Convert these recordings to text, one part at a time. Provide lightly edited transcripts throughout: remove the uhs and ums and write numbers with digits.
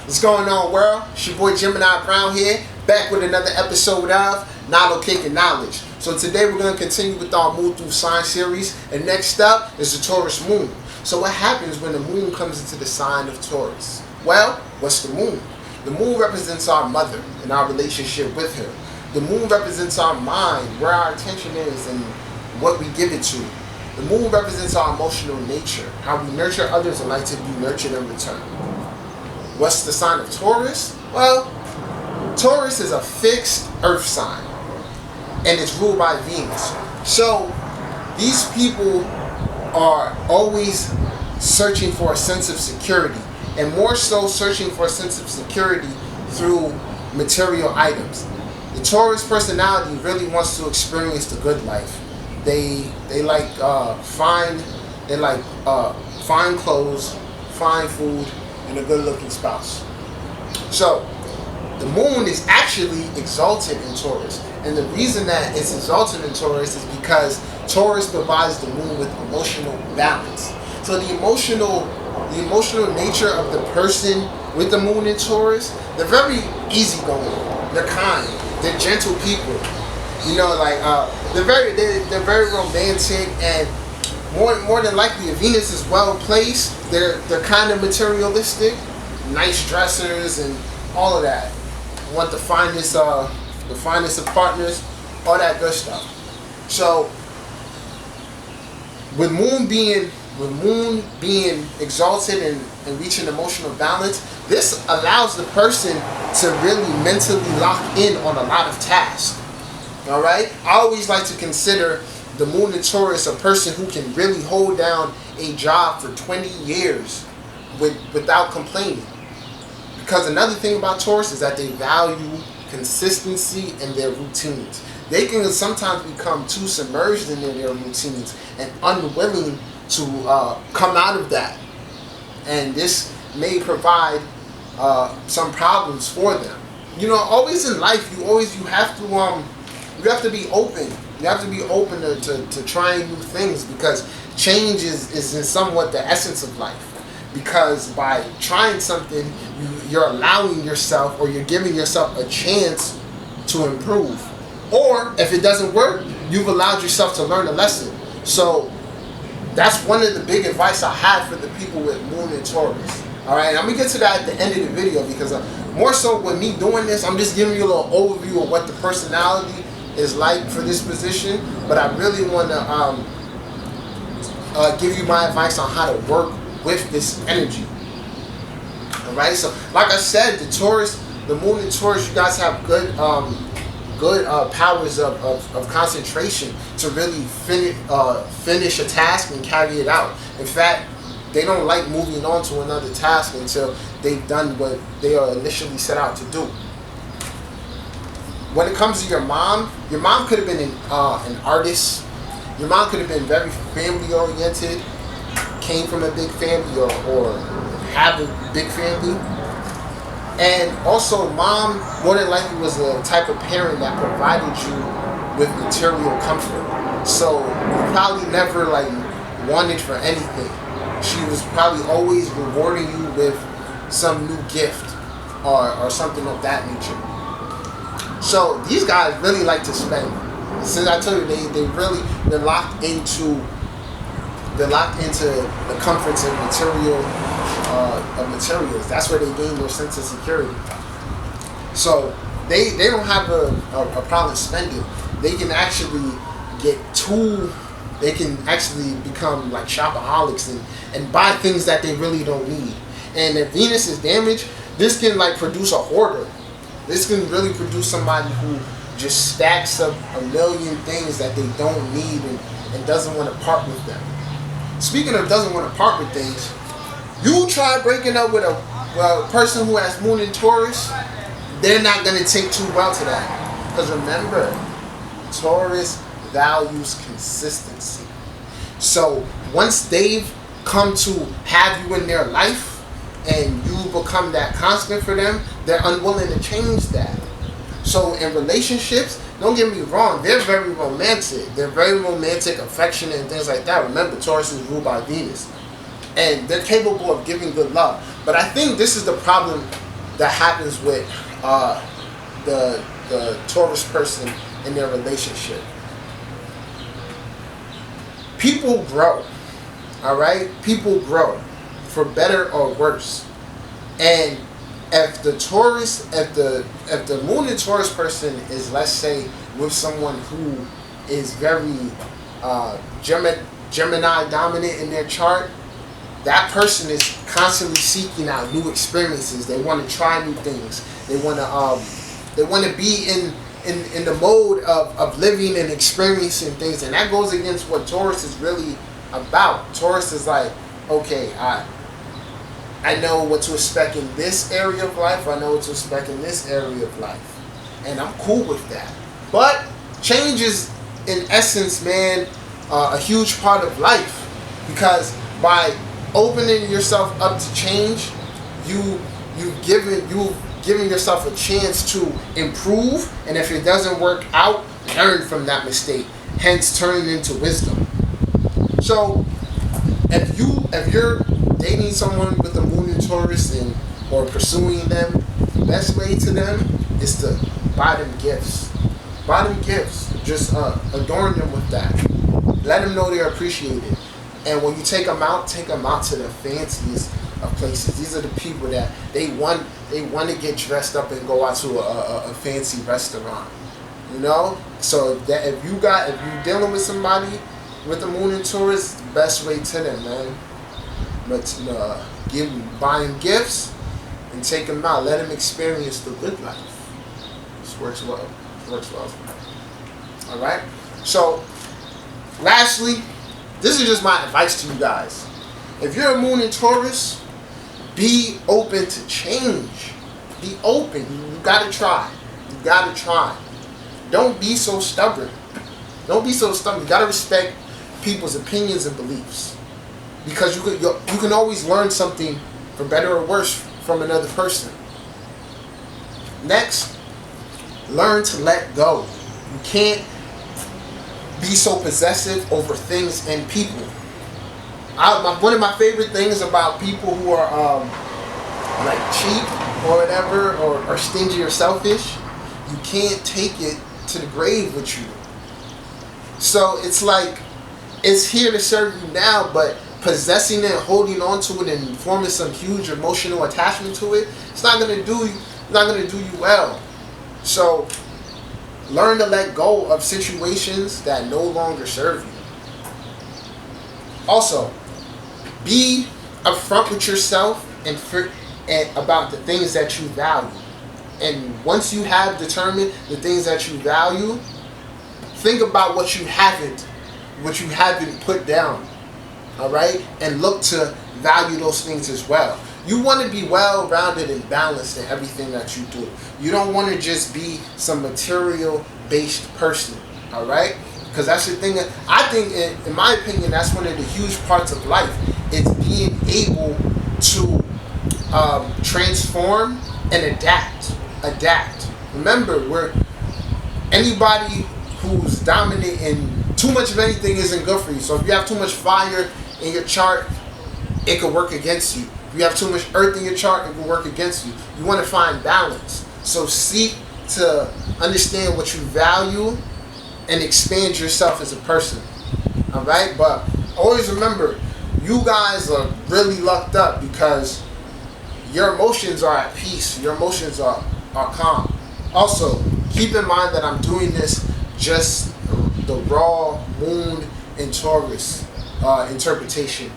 What's going on, world? It's your boy Gemini Brown here, back with another episode of Knowledge Cake and Knowledge. So today we're going to continue with our Moon Through Sign series, and next up is the Taurus Moon. So what happens when the moon comes into the sign of Taurus? Well, what's the moon? The moon represents our mother and our relationship with her. The moon represents our mind, where our attention is and what we give it to. The moon represents our emotional nature, how we nurture others and like to be nurtured in return. What's the sign of Taurus? Well, Taurus is a fixed earth sign, and it's ruled by Venus. So these people are always searching for a sense of security, and more so searching for a sense of security through material items. The Taurus personality really wants to experience the good life. They like fine clothes, fine food, and a good-looking spouse. So the moon is actually exalted in Taurus, and the reason that it's exalted in Taurus is because Taurus provides the moon with emotional balance. So the emotional nature of the person with the moon in Taurus, they're very easygoing, they're kind, they're gentle people. You know, like they're very romantic, and more than likely, if Venus is well placed, they're kind of materialistic, nice dressers and all of that. Want the finest of partners, all that good stuff. So with moon being exalted and reaching emotional balance, this allows the person to really mentally lock in on a lot of tasks. All right, I always like to consider the moon in Taurus a person who can really hold down a job for 20 years without complaining. Because another thing about Taurus is that they value consistency in their routines. They can sometimes become too submerged in their routines and unwilling to come out of that. And this may provide some problems for them. You know, always in life, you have to be open. You have to be open to trying new things, because change is in somewhat the essence of life. Because by trying something, you're allowing yourself, or you're giving yourself a chance to improve. Or if it doesn't work, you've allowed yourself to learn a lesson. So that's one of the big advice I have for the people with moon and Taurus. All right, I'm gonna get to that at the end of the video, because more so with me doing this, I'm just giving you a little overview of what the personality is like for this position, but I really want to give you my advice on how to work with this energy. All right, so like I said, the moon in Taurus, you guys have good powers of concentration to really finish a task and carry it out. In fact, they don't like moving on to another task until they've done what they are initially set out to do. When it comes to your mom could have been an artist. Your mom could have been very family oriented, came from a big family, or have a big family. And also, mom more than likely was the type of parent that provided you with material comfort. So you probably never wanted for anything. She was probably always rewarding you with some new gift or something of that nature. So these guys really like to spend. Since I told you, they're locked into the comforts of materials. That's where they gain their sense of security. So they don't have a problem spending. They can actually become like shopaholics and buy things that they really don't need. And if Venus is damaged, this can produce a hoarder. This can really produce somebody who just stacks up a million things that they don't need and doesn't want to part with them. Speaking of doesn't want to part with things, you try breaking up with a person who has moon in Taurus, they're not going to take too well to that. Because remember, Taurus values consistency. So once they've come to have you in their life, and you become that constant for them, they're unwilling to change that. So in relationships, don't get me wrong, they're very romantic. They're very romantic, affectionate, and things like that. Remember, Taurus is ruled by Venus. And they're capable of giving good love. But I think this is the problem that happens with the Taurus person in their relationship. People grow, all right? People grow, for better or worse. And if the moon in Taurus person is, let's say, with someone who is very Gemini dominant in their chart, that person is constantly seeking out new experiences. They want to try new things. They want to be in the mode of living and experiencing things, and that goes against what Taurus is really about. Taurus is like, okay, I know what to expect in this area of life. I know what to expect in this area of life, and I'm cool with that. But change is, in essence, man, a huge part of life, because by opening yourself up to change, you've given yourself a chance to improve, and if it doesn't work out, learn from that mistake, hence turning into wisdom. So if you're dating someone with a moon in Taurus or pursuing them, the best way to them is to buy them gifts. Buy them gifts. Just adorn them with that. Let them know they're appreciated. And when you take them out to the fanciest of places. These are the people that they want to get dressed up and go out to a fancy restaurant. You know? So that if you're dealing with somebody with the moon in Taurus, the best way to them, man. But buy them gifts and take them out. Let them experience the good life. This works well. All right. So, lastly, this is just my advice to you guys. If you're a moon in Taurus, be open to change. Be open. You gotta try. Don't be so stubborn. You gotta respect people's opinions and beliefs, because you can always learn something, for better or worse, from another person. Next, learn to let go. You can't be so possessive over things and people. One of my favorite things about people who are like cheap or whatever, or stingy or selfish, you can't take it to the grave with you. So it's like, it's here to serve you now, but possessing it, holding on to it, and forming some huge emotional attachment to it, it's not gonna do you well. So learn to let go of situations that no longer serve you. Also, be upfront with yourself and about the things that you value. And once you have determined the things that you value, think about what you haven't put down. All right? And look to value those things as well. You want to be well-rounded and balanced in everything that you do. You don't want to just be some material-based person. All right? Because that's the thing that I think, in my opinion, that's one of the huge parts of life. It's being able to transform and adapt. Remember, anybody who's dominant in too much of anything isn't good for you. So if you have too much fire in your chart, it could work against you. If you have too much earth in your chart, it will work against you. You want to find balance. So seek to understand what you value and expand yourself as a person. All right? But always remember, you guys are really lucked up because your emotions are at peace. Your emotions are calm. Also, keep in mind that I'm doing this just the raw moon in Taurus interpretation.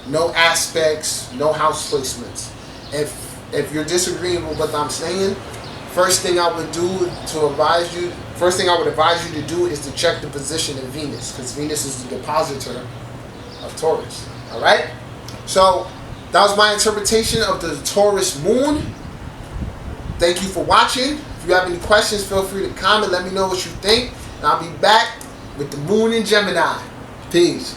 No aspects, no house placements. If you're disagreeing with what I'm saying, first thing I would advise you to do is to check the position of Venus, because Venus is the depositor of Taurus. All right? So that was my interpretation of the Taurus moon. Thank you for watching. If you have any questions, feel free to comment. Let me know what you think. And I'll be back with the moon in Gemini. Peace.